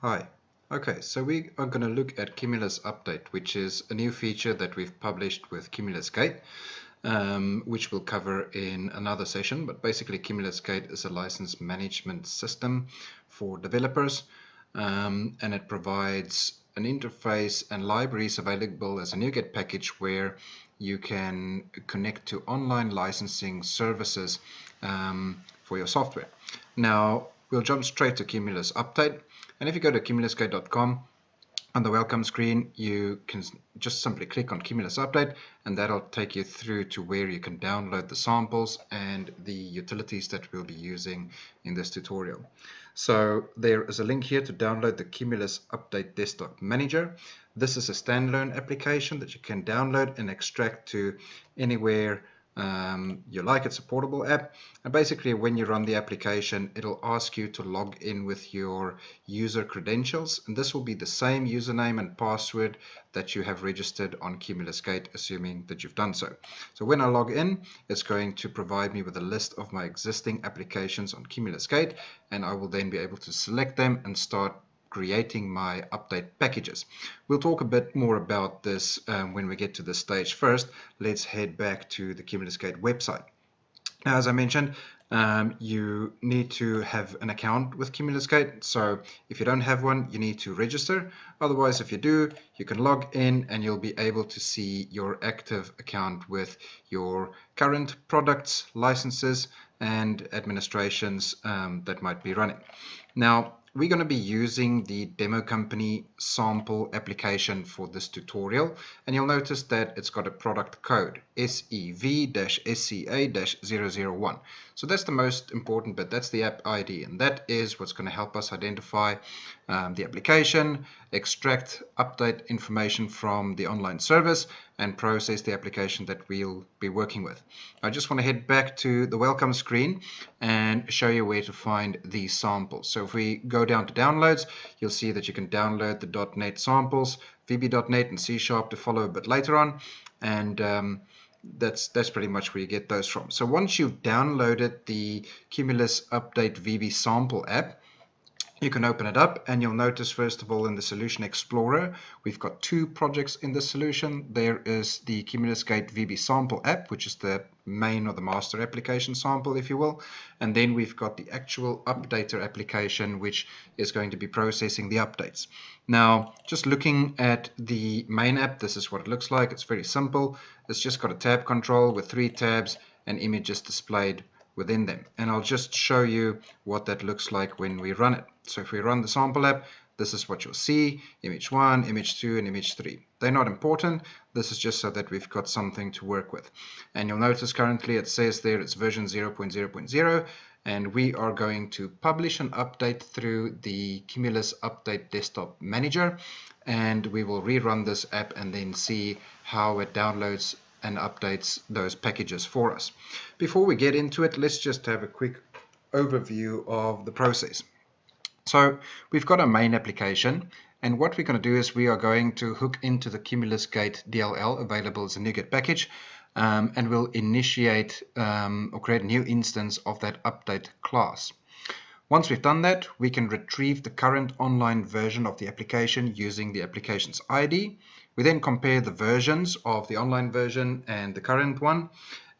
Hi. Okay, so we are going to look at Cumulus Update, which is a new feature that we've published with CumulusGate, which we'll cover in another session. But basically, CumulusGate is a license management system for developers, and it provides an interface and libraries available as a NuGet package where you can connect to online licensing services for your software. Now, we'll jump straight to Cumulus Update. And if you go to CumulusGate.com, on the welcome screen, you can just simply click on Cumulus Update, and that'll take you through to where you can download the samples and the utilities that we'll be using in this tutorial. So there is a link here to download the Cumulus Update Desktop Manager. This is a standalone application that you can download and extract to anywhere you like. It's a portable app, and basically when you run the application, it'll ask you to log in with your user credentials, and this will be the same username and password that you have registered on CumulusGate, assuming that you've done so. So when I log in, it's going to provide me with a list of my existing applications on CumulusGate, and I will then be able to select them and start creating my update packages. We'll talk a bit more about this when we get to this stage. First, let's head back to the CumulusGate website. Now, as I mentioned, you need to have an account with CumulusGate. So if you don't have one, you need to register. Otherwise, if you do, you can log in and you'll be able to see your active account with your current products, licenses, and administrations that might be running. Now, we're going to be using the demo company sample application for this tutorial, and you'll notice that it's got a product code SEV-SCA-001. So that's the most important bit. That's the app ID, and that is what's going to help us identify the application, extract, update information from the online service, and process the application that we'll be working with. I just want to head back to the welcome screen and show you where to find these samples. So if we go down to downloads, you'll see that you can download the .NET samples, VB.NET and C# to follow a bit later on, and that's pretty much where you get those from. So once you've downloaded the Cumulus Update VB sample app, you can open it up, and you'll notice, first of all, in the Solution Explorer, we've got two projects in the solution. There is the CumulusGate VB sample app, which is the main or the master application sample, if you will. And then we've got the actual updater application, which is going to be processing the updates. Now, just looking at the main app, this is what it looks like. It's very simple. It's just got a tab control with 3 tabs and images displayed within them, and I'll just show you what that looks like when we run it. So if we run the sample app, this is what you'll see: image 1, image 2, and image 3. They're not important. This is just so that we've got something to work with. And you'll notice currently it says there it's version 0.0.0, and we are going to publish an update through the Cumulus Update Desktop Manager, and we will rerun this app and then see how it downloads and updates those packages for us. Before we get into it, let's just have a quick overview of the process. So we've got a main application, and what we're going to do is we are going to hook into the CumulusGate DLL available as a NuGet package, and we'll initiate or create a new instance of that update class. Once we've done that, we can retrieve the current online version of the application using the application's ID. We then compare the versions of the online version and the current one,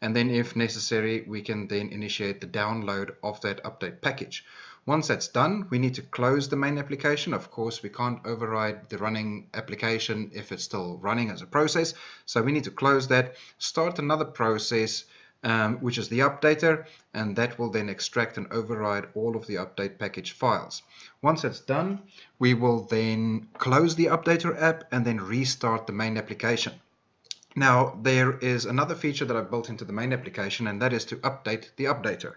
and then if necessary, we can then initiate the download of that update package. Once that's done, we need to close the main application. Of course, we can't override the running application if it's still running as a process, so we need to close that, start another process, which is the updater, and that will then extract and override all of the update package files. Once that's done, we will then close the updater app and then restart the main application. Now, there is another feature that I've built into the main application, and that is to update the updater.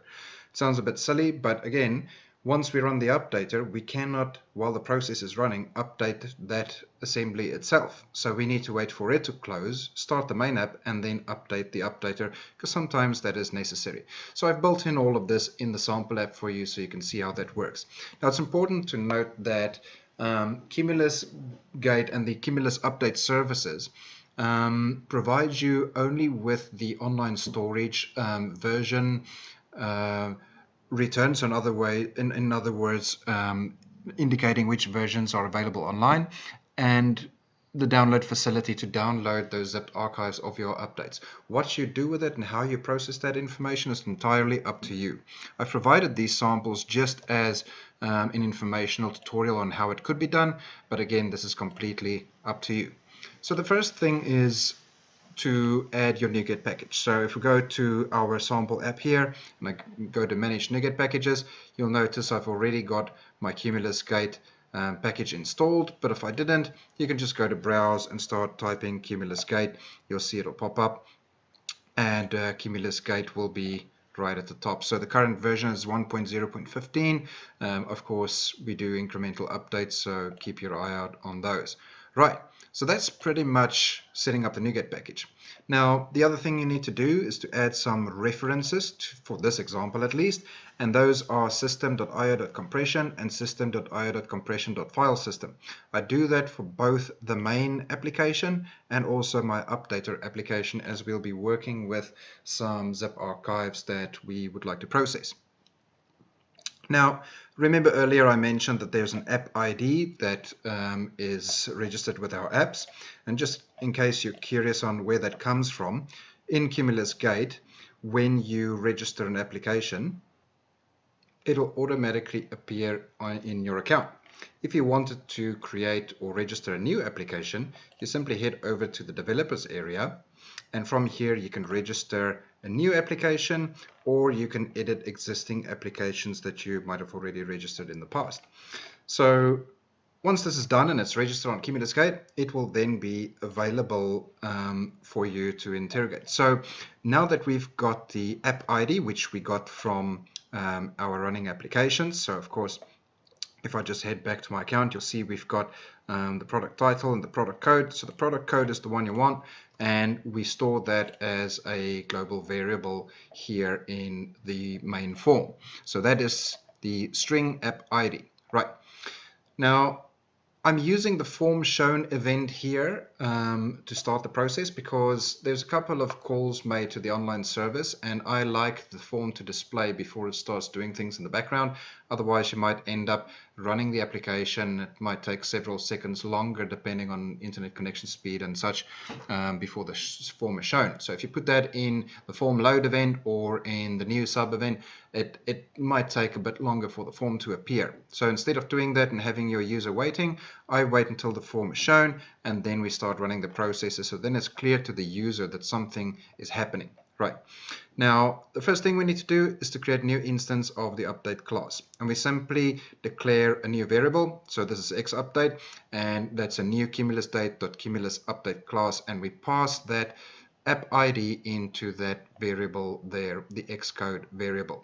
It sounds a bit silly, but again, once we run the updater, we cannot, while the process is running, update that assembly itself. So we need to wait for it to close, start the main app, and then update the updater, because sometimes that is necessary. So I've built in all of this in the sample app for you so you can see how that works. Now, it's important to note that CumulusGate and the Cumulus Update services provides you only with the online storage version returns. In other words, indicating which versions are available online, and the download facility to download those zipped archives of your updates. What you do with it and how you process that information is entirely up to you. I've provided these samples just as an informational tutorial on how it could be done, but again, this is completely up to you. So the first thing is to add your NuGet package. So if we go to our sample app here and I go to manage NuGet packages, you'll notice I've already got my CumulusGate package installed, but if I didn't, you can just go to browse and start typing CumulusGate. You'll see it'll pop up, and CumulusGate will be right at the top. So the current version is 1.0.15. Of course, we do incremental updates, so keep your eye out on those. Right, so that's pretty much setting up the NuGet package. Now, the other thing you need to do is to add some references for this example at least, and those are system.io.compression and system.io.compression.filesystem. I do that for both the main application and also my updater application, as we'll be working with some zip archives that we would like to process. Now, remember earlier I mentioned that there's an app ID that is registered with our apps, and just in case you're curious on where that comes from, in CumulusGate, when you register an application, it'll automatically appear in your account. If you wanted to create or register a new application, you simply head over to the developers area, and from here you can register a new application, or you can edit existing applications that you might have already registered in the past. So once this is done and it's registered on CumulusGate, it will then be available for you to interrogate. So now that we've got the app ID, which we got from our running applications, so of course, if I just head back to my account, you'll see we've got the product title and the product code. So the product code is the one you want, and we store that as a global variable here in the main form. So that is the string app ID. Right. Now, I'm using the form shown event here to start the process because there's a couple of calls made to the online service, and I like the form to display before it starts doing things in the background. Otherwise, you might end up running the application. It might take several seconds longer depending on internet connection speed and such before the form is shown. So if you put that in the form load event or in the new sub event, it might take a bit longer for the form to appear. So instead of doing that and having your user waiting, I wait until the form is shown, and then we start running the processes. So then it's clear to the user that something is happening. Right. Now, the first thing we need to do is to create a new instance of the update class. And we simply declare a new variable. So this is xUpdate, and that's a new CumulusDate.CumulusUpdate class. And we pass that app ID into that variable there, the xcode variable.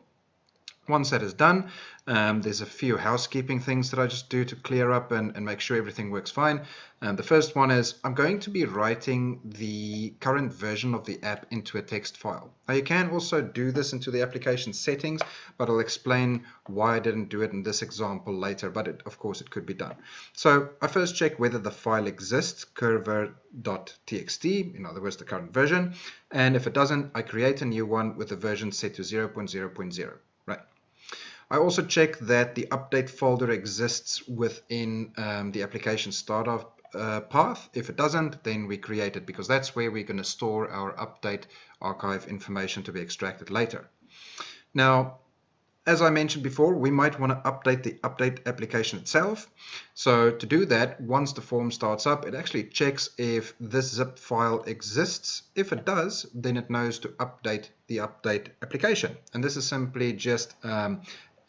Once that is done, there's a few housekeeping things that I just do to clear up and make sure everything works fine. The first one is I'm going to be writing the current version of the app into a text file. Now you can also do this into the application settings, but I'll explain why I didn't do it in this example later, but of course it could be done. So I first check whether the file exists, curver.txt, in other words the current version, and if it doesn't, I create a new one with the version set to 0.0.0. Right. I also check that the update folder exists within the application startup path. If it doesn't, then we create it, because that's where we're going to store our update archive information to be extracted later. Now, as I mentioned before, we might want to update the update application itself. So to do that, once the form starts up, it actually checks if this zip file exists. If it does, then it knows to update the update application. And this is simply just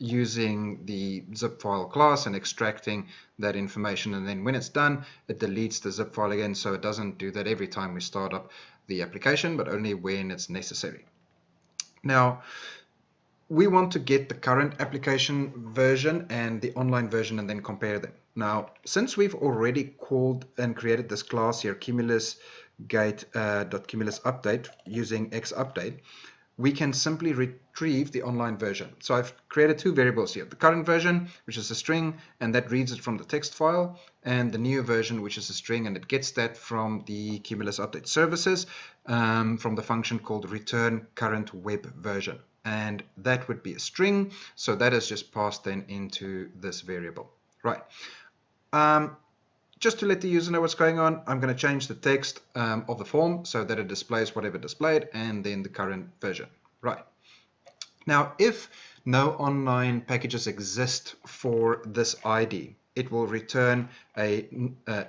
using the zip file class and extracting that information, and then when it's done, it deletes the zip file again, so it doesn't do that every time we start up the application, but only when it's necessary. Now, we want to get the current application version and the online version and then compare them. Now, since we've already called and created this class here, CumulusGate.CumulusUpdate using xUpdate, we can simply retrieve the online version. So I've created two variables here, the current version, which is a string, and that reads it from the text file, and the new version, which is a string, and it gets that from the Cumulus Update services from the function called return current web version. And that would be a string, so that is just passed then into this variable. Right. Just to let the user know what's going on, I'm going to change the text of the form so that it displays whatever displayed and then the current version. Right. Now, if no online packages exist for this ID, it will return a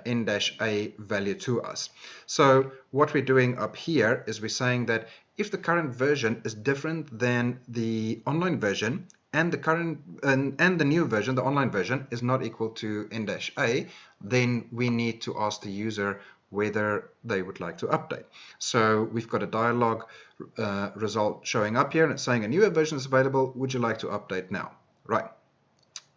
n-a value to us. So what we're doing up here is we're saying that if the current version is different than the online version, and the current and the new version, the online version, is not equal to n-a, then we need to ask the user whether they would like to update. So we've got a dialog result showing up here, and it's saying a newer version is available. Would you like to update now? Right.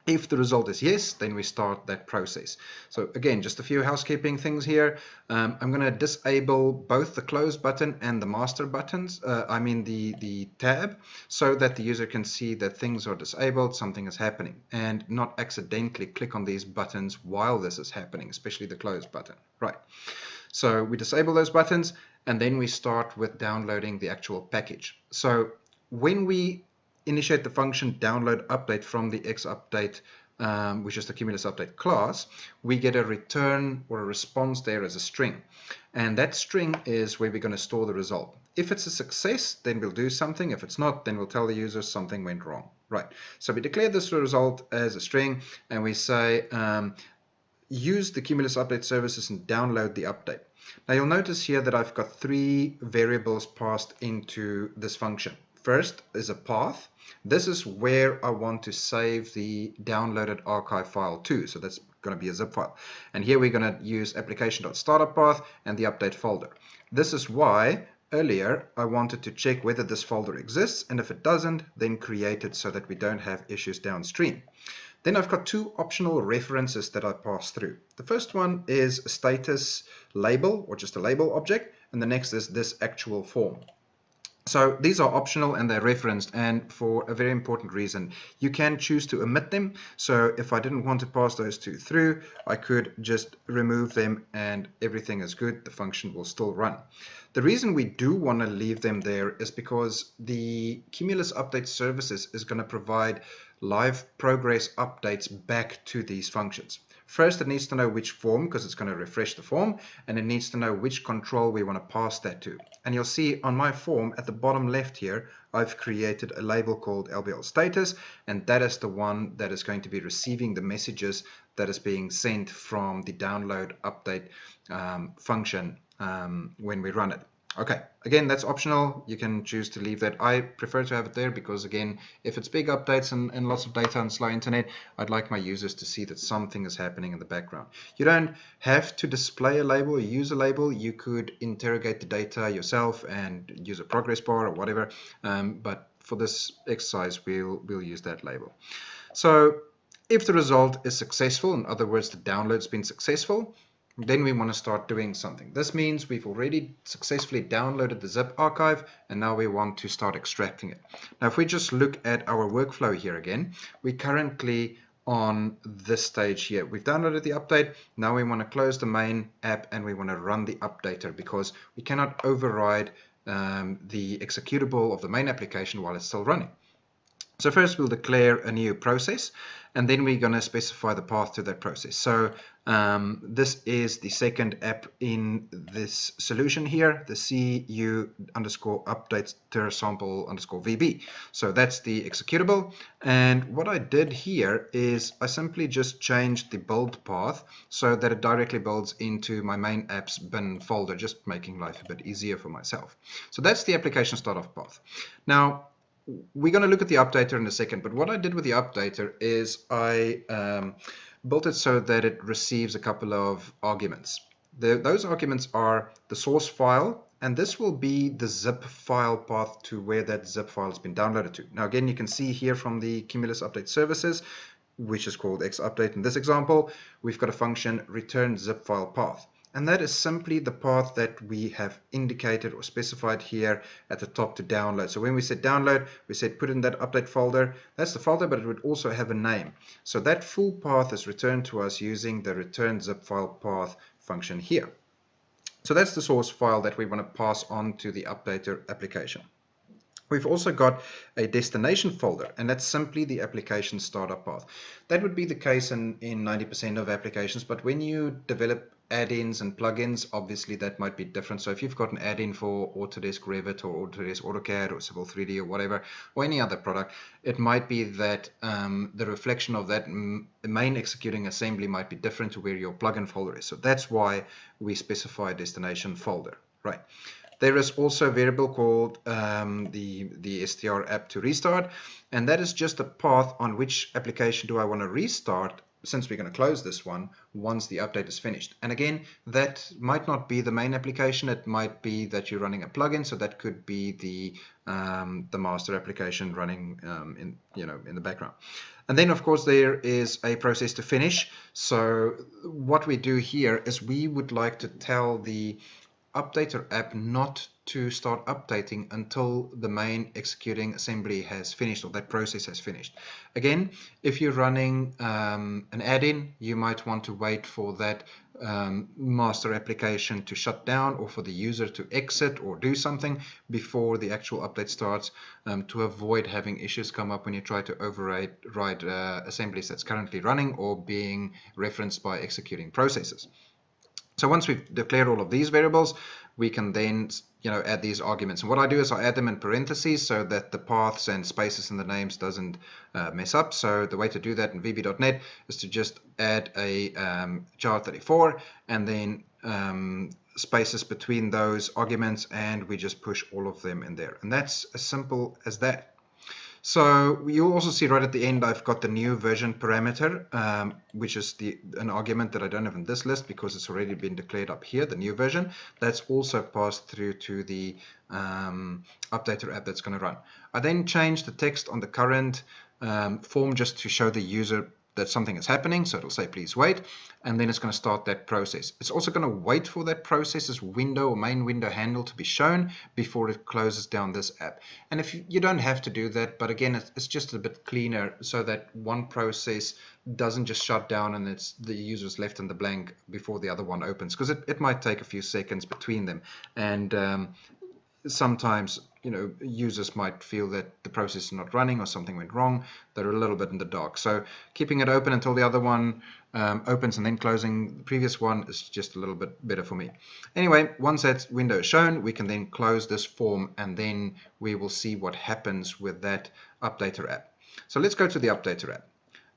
If the result is yes, then we start that process. So again, just a few housekeeping things here. I'm going to disable both the close button and the master buttons, the tab, so that the user can see that things are disabled, something is happening, and not accidentally click on these buttons while this is happening, especially the close button. Right. So we disable those buttons, and then we start with downloading the actual package. So when we initiate the function download update from the xUpdate, which is the CumulusUpdate class, we get a return or a response there as a string. And that string is where we're going to store the result. If it's a success, then we'll do something. If it's not, then we'll tell the user something went wrong. Right. So we declare this result as a string, and we say use the CumulusUpdate services and download the update. Now you'll notice here that I've got three variables passed into this function. First is a path. This is where I want to save the downloaded archive file to. So that's going to be a zip file. And here we're going to use application.startuppath and the update folder. This is why earlier I wanted to check whether this folder exists, and if it doesn't, then create it so that we don't have issues downstream. Then I've got two optional references that I pass through. The first one is a status label, or just a label object, and the next is this actual form. So these are optional and they're referenced, and for a very important reason. You can choose to omit them. So if I didn't want to pass those two through, I could just remove them and everything is good. The function will still run. The reason we do want to leave them there is because the CumulusUpdate services is going to provide live progress updates back to these functions. First, it needs to know which form, because it's going to refresh the form, and it needs to know which control we want to pass that to. And you'll see on my form at the bottom left here, I've created a label called LBL status, and that is the one that is going to be receiving the messages that is being sent from the download update function when we run it. Okay, again, that's optional. You can choose to leave that. I prefer to have it there because, again, if it's big updates and lots of data and slow internet, I'd like my users to see that something is happening in the background. You don't have to display a label or use a label. You could interrogate the data yourself and use a progress bar or whatever. But for this exercise, we'll use that label. So if the result is successful, in other words, the download's been successful, then we want to start doing something. This means we've already successfully downloaded the zip archive, and now we want to start extracting it. Now, if we just look at our workflow here again, we're currently on this stage here. We've downloaded the update. Now we want to close the main app and we want to run the updater, because we cannot override the executable of the main application while it's still running. So first we'll declare a new process, and then we're going to specify the path to that process. So this is the second app in this solution here, the cu_updater_sample_vb. So that's the executable. And what I did here is I simply just changed the build path so that it directly builds into my main apps bin folder, just making life a bit easier for myself. So that's the application start-off path. Now, we're going to look at the updater in a second, but what I did with the updater is I built it so that it receives a couple of arguments. Those arguments are the source file, and this will be the zip file path to where that zip file has been downloaded to. Now again, you can see here from the CumulusUpdate services, which is called xUpdate in this example, we've got a function return zip file path. And that is simply the path that we have indicated or specified here at the top to download. So when we said download, we said put in that update folder. That's the folder, but it would also have a name. So that full path is returned to us using the return zip file path function here. So that's the source file that we want to pass on to the updater application. We've also got a destination folder, and that's simply the application startup path. That would be the case in 90% of applications, but when you develop add-ins and plugins, obviously that might be different. So if you've got an add-in for Autodesk Revit or Autodesk AutoCAD or Civil 3D or whatever, or any other product, it might be that the reflection of that main executing assembly might be different to where your plugin folder is. So that's why we specify a destination folder, right? There is also a variable called the str app to restart, and that is just a path on which application do I want to restart, since we're going to close this one once the update is finished. And again, that might not be the main application. It might be that you're running a plugin, so that could be the master application running in the background. And then, of course, there is a process to finish. So what we do here is we would like to tell the Updater app not to start updating until the main executing assembly has finished, or that process has finished. Again, if you're running an add-in, you might want to wait for that master application to shut down, or for the user to exit or do something before the actual update starts, to avoid having issues come up when you try to override assemblies that's currently running or being referenced by executing processes. So once we've declared all of these variables, we can then add these arguments. And what I do is I add them in parentheses so that the paths and spaces in the names doesn't mess up. So the way to do that in VB.NET is to just add a jar34 and then spaces between those arguments, and we just push all of them in there. And that's as simple as that. So you'll also see right at the end I've got the new version parameter, which is an argument that I don't have in this list because it's already been declared up here, the new version. That's also passed through to the Updater app that's going to run. I then change the text on the current form just to show the user that something is happening, so it'll say please wait, and then it's going to start that process. It's also going to wait for that process's window or main window handle to be shown before it closes down this app. And if you don't have to do that, but again, it's just a bit cleaner so that one process doesn't just shut down and the user's left in the blank before the other one opens, because it might take a few seconds between them. And sometimes users might feel that the process is not running or something went wrong. They're a little bit in the dark. So keeping it open until the other one opens and then closing the previous one is just a little bit better for me. Anyway, once that window is shown, we can then close this form, and then we will see what happens with that Updater app. So let's go to the Updater app.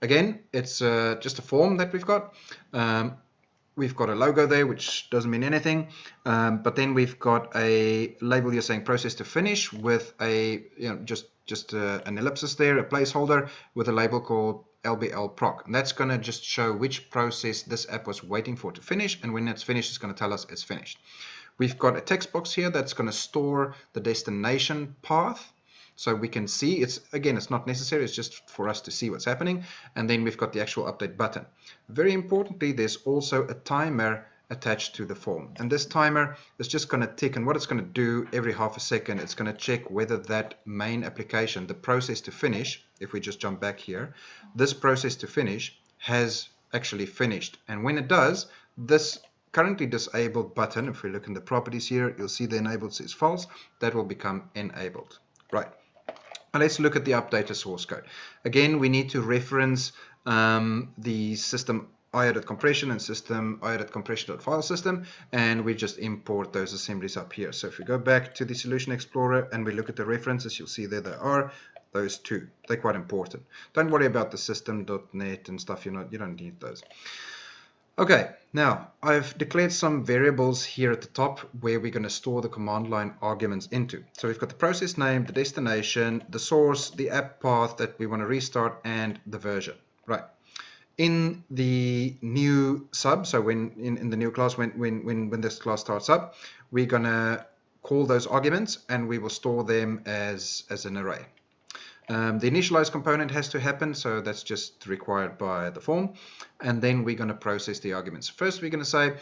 Again, it's just a form that we've got. We've got a logo there, which doesn't mean anything, but then we've got a label here saying process to finish with a just an ellipsis there, a placeholder with a label called LBL proc. And that's going to just show which process this app was waiting for to finish, and when it's finished, it's going to tell us it's finished. We've got a text box here that's going to store the destination path. So we can see, it's not necessary, it's just for us to see what's happening. And then we've got the actual update button. Very importantly, there's also a timer attached to the form. And this timer is just going to tick, and what it's going to do every half a second, it's going to check whether that main application, the process to finish, if we just jump back here, this process to finish has actually finished. And when it does, this currently disabled button, if we look in the properties here, you'll see the enabled says false, that will become enabled. Right. Now let's look at the updater source code. Again, we need to reference the system IO.compression and system IO.compression.file system, and we just import those assemblies up here. So if we go back to the Solution Explorer and we look at the references, you'll see there they are, those two. They're quite important. Don't worry about the system.net and stuff, you don't need those. Okay, now I've declared some variables here at the top where we're going to store the command line arguments into. So we've got the process name, the destination, the source, the app path that we want to restart, and the version. Right. In the new sub, so when in the new class, when this class starts up, we're going to call those arguments and we will store them as an array. The initialize component has to happen, so that's just required by the form. And then we're going to process the arguments. First, we're going to say,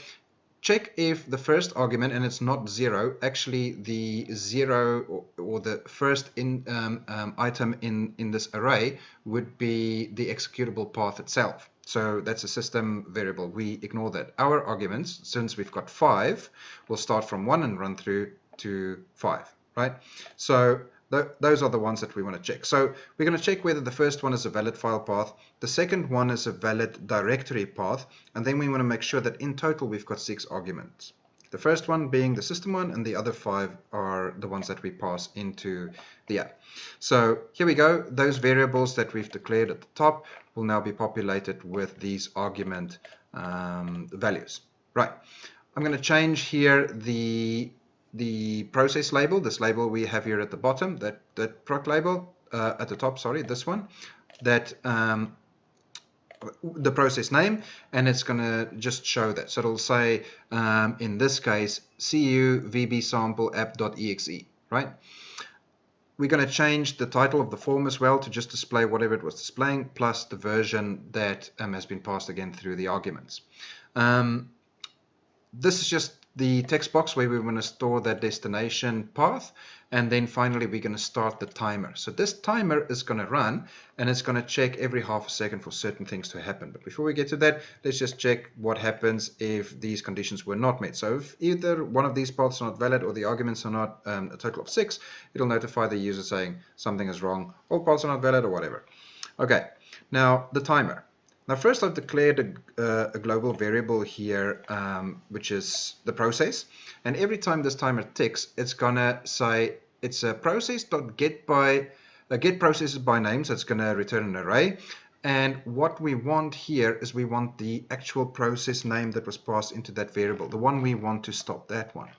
check if the first argument, and it's not 0, actually the 0 or the first item in this array would be the executable path itself. So that's a system variable. We ignore that. Our arguments, since we've got 5, will start from 1 and run through to 5. Right? So Those are the ones that we want to check. So we're going to check whether the first one is a valid file path, the second one is a valid directory path, and then we want to make sure that in total we've got 6 arguments. The first one being the system one, and the other 5 are the ones that we pass into the app. So here we go. Those variables that we've declared at the top will now be populated with these argument values. Right. I'm going to change here the process label, this label we have here at the bottom, that proc label at the top, sorry, this one, that the process name, and it's going to just show that. So it'll say, in this case, cu vbsample app.exe, right? We're going to change the title of the form as well to just display whatever it was displaying, plus the version that has been passed again through the arguments. This is just the text box where we want to store that destination path, and then finally we're going to start the timer. So this timer is going to run, and it's going to check every half a second for certain things to happen. But before we get to that, let's just check what happens if these conditions were not met. So if either one of these paths are not valid or the arguments are not a total of 6, it'll notify the user saying something is wrong, all paths are not valid, or whatever. Okay, now the timer. Now first I've declared a global variable here, which is the process, and every time this timer ticks, it's gonna say it's a process.get processes by name, so it's gonna return an array. And what we want here is we want the actual process name that was passed into that variable, the one we want to stop, that one.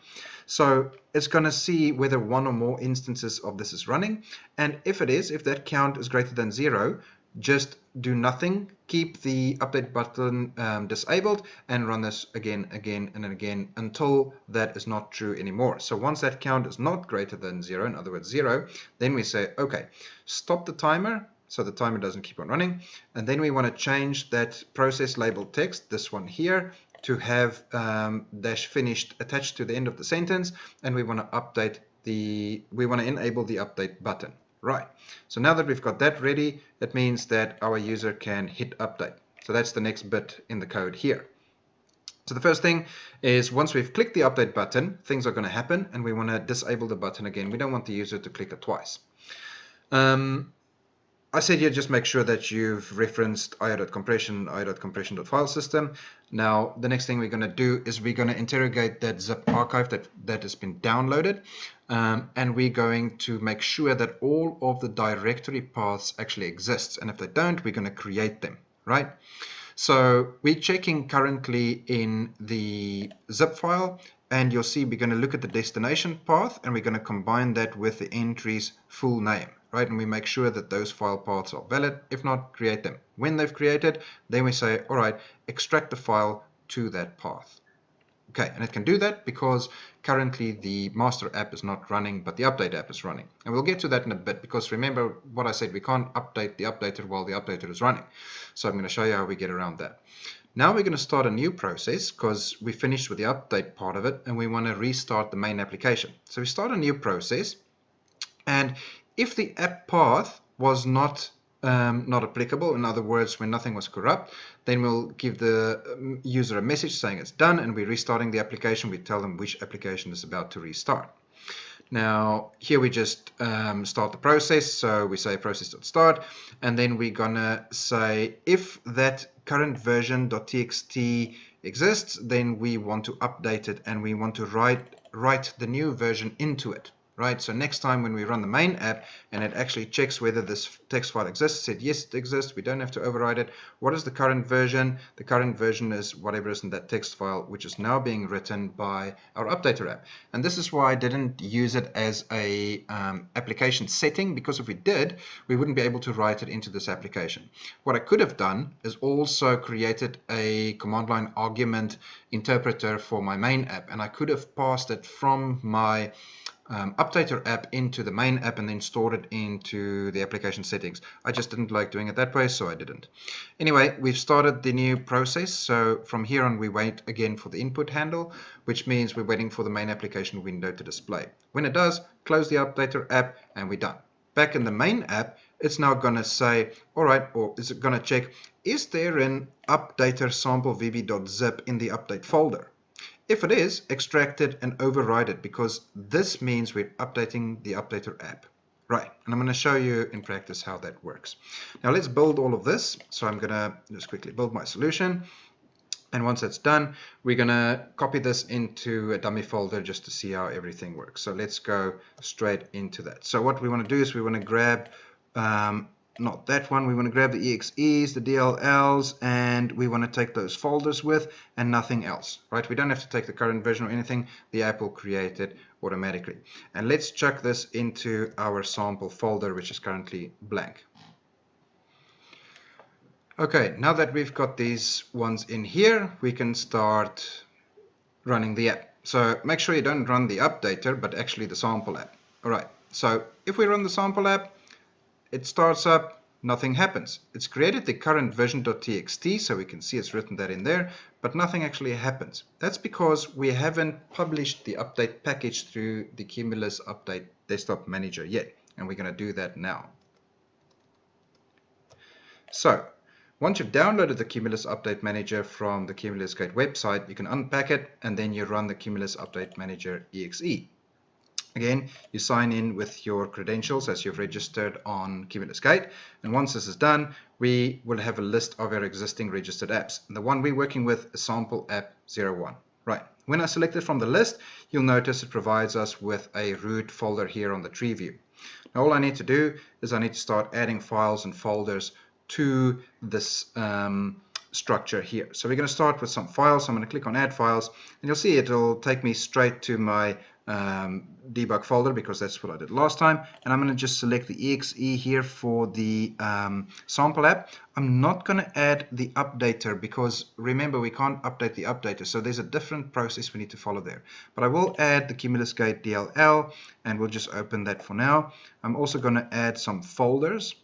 So it's going to see whether one or more instances of this is running, and if it is, if that count is greater than 0, just do nothing, keep the update button disabled, and run this again and again until that is not true anymore. So once that count is not greater than 0, in other words 0, then we say, okay, stop the timer, so the timer doesn't keep on running, and then we want to change that process label text, this one here, to have -finished attached to the end of the sentence, and we want to enable the update button. Right, so now that we've got that ready, it means that our user can hit update. So that's the next bit in the code here. So the first thing is, once we've clicked the update button, things are going to happen, and we want to disable the button again. We don't want the user to click it twice. I said here just make sure that you've referenced io.compression.filesystem. Now the next thing we're going to do is we're going to interrogate that zip archive that has been downloaded, and we're going to make sure that all of the directory paths actually exist, and if they don't, we're going to create them, right? So we're checking currently in the zip file, and you'll see we're going to look at the destination path, and we're going to combine that with the entry's full name. Right, and we make sure that those file paths are valid. If not, create them. When they've created, then we say, all right, extract the file to that path. Okay, and it can do that because currently the master app is not running, but the update app is running. And we'll get to that in a bit, because remember what I said, we can't update the updater while the updater is running. So I'm going to show you how we get around that. Now we're going to start a new process because we finished with the update part of it, and we want to restart the main application. So we start a new process, and if the app path was not applicable, in other words, when nothing was corrupt, then we'll give the user a message saying it's done, and we're restarting the application. We tell them which application is about to restart. Now here we just start the process, so we say process.start, and then we're gonna say if that current version.txt exists, then we want to update it, and we want to write the new version into it. Right, so next time when we run the main app and it actually checks whether this text file exists, said yes it exists, we don't have to override it. What is the current version? The current version is whatever is in that text file, which is now being written by our updater app. And this is why I didn't use it as a application setting, because if we did, we wouldn't be able to write it into this application. What I could have done is also created a command line argument interpreter for my main app, and I could have passed it from my updater app into the main app and then stored it into the application settings. I just didn't like doing it that way, so I didn't. Anyway, we've started the new process, so from here on we wait again for the input handle, which means we're waiting for the main application window to display. When it does, close the updater app and we're done. Back in the main app, it's now going to say, all right, or is it going to check, is there an updater sample vb.zip in the update folder? If it is, extract it and override it, because this means we're updating the updater app. Right, and I'm going to show you in practice how that works. Now let's build all of this. So I'm going to just quickly build my solution. And once that's done, we're going to copy this into a dummy folder just to see how everything works. So let's go straight into that. So what we want to do is we want to grab, not that one, we want to grab the EXEs, the DLLs, and we want to take those folders with and nothing else, right? We don't have to take the current version or anything. The app will create it automatically. And let's chuck this into our sample folder, which is currently blank. Okay, now that we've got these ones in here, we can start running the app. So make sure you don't run the updater, but actually the sample app. All right, so if we run the sample app, it starts up, nothing happens. It's created the current version.txt, so we can see it's written that in there, but nothing actually happens. That's because we haven't published the update package through the CumulusUpdate Desktop Manager yet, and we're going to do that now. So once you've downloaded the CumulusUpdate Manager from the CumulusGate website, you can unpack it and then you run the CumulusUpdate Manager exe. Again, you sign in with your credentials as you've registered on CumulusGate, and once this is done, we will have a list of our existing registered apps. And the one we're working with is Sample App 01. Right. When I select it from the list, you'll notice it provides us with a root folder here on the tree view. Now all I need to do is I need to start adding files and folders to this structure here. So we're going to start with some files. I'm going to click on add files, and you'll see it'll take me straight to my debug folder because that's what I did last time, and I'm going to just select the exe here for the sample app. I'm not going to add the updater because remember we can't update the updater, so there's a different process we need to follow there. But I will add the CumulusGate DLL, and we'll just open that for now. I'm also going to add some folders.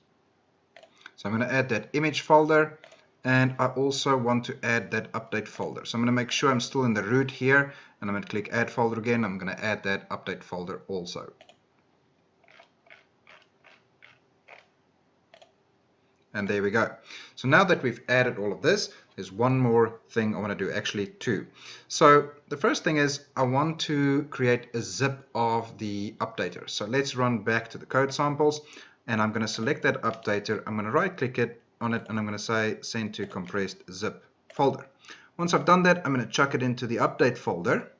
So I'm going to add that image folder, and I also want to add that update folder. So I'm going to make sure I'm still in the root here, and I'm going to click add folder again. I'm going to add that update folder also. And there we go. So now that we've added all of this, there's one more thing I want to do, actually two. So the first thing is I want to create a zip of the updater. So let's run back to the code samples. And I'm going to select that updater, I'm going to right click it on it, and I'm going to say send to compressed zip folder. Once I've done that, I'm going to chuck it into the update folder,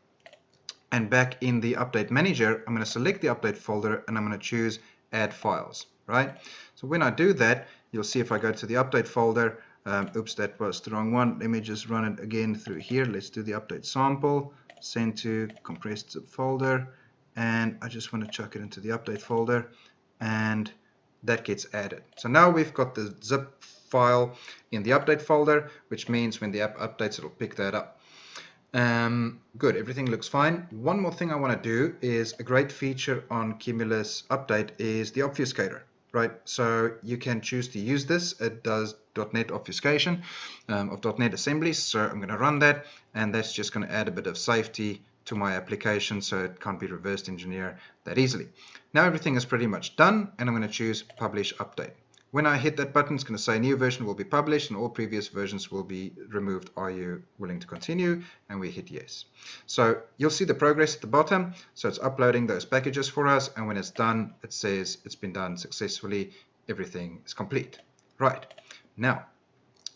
and back in the update manager, I'm going to select the update folder and I'm going to choose add files, right? So when I do that, you'll see if I go to the update folder, oops, that was the wrong one. Let me just run it again through here. Let's do the update sample, send to compressed zip folder, and I just want to chuck it into the update folder, and that gets added. So now we've got the zip file in the update folder, which means when the app updates, it'll pick that up. Good, everything looks fine. One more thing I want to do is a great feature on CumulusUpdate is the Obfuscator, right? So you can choose to use this. It does .NET obfuscation of .NET assemblies. So I'm going to run that, and that's just going to add a bit of safety to my application so it can't be reversed engineered that easily. Now everything is pretty much done, and I'm going to choose publish update. When I hit that button, it's going to say new version will be published and all previous versions will be removed. Are you willing to continue? And we hit yes. So you'll see the progress at the bottom. So it's uploading those packages for us, and when it's done, it says it's been done successfully. Everything is complete. Right. Now,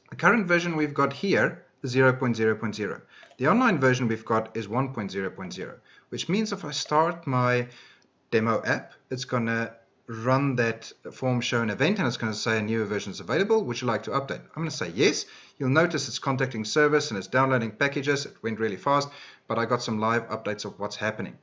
the current version we've got here is 0.0.0. The online version we've got is 1.0.0, which means if I start my demo app, it's going to run that form shown event, and it's going to say a newer version is available. Would you like to update? I'm going to say yes. You'll notice it's contacting service and it's downloading packages. It went really fast, but I got some live updates of what's happening.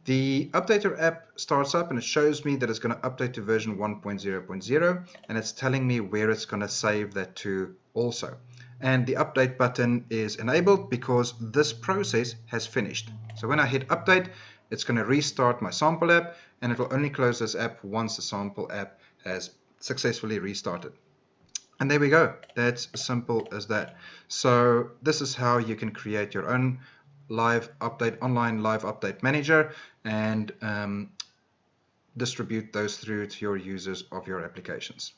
The updater app starts up and it shows me that it's going to update to version 1.0.0, and it's telling me where it's going to save that to also. And the update button is enabled because this process has finished. So when I hit update, it's going to restart my sample app, and it will only close this app once the sample app has successfully restarted. And there we go. That's as simple as that. So this is how you can create your own live update, online live update manager, and distribute those through to your users of your applications.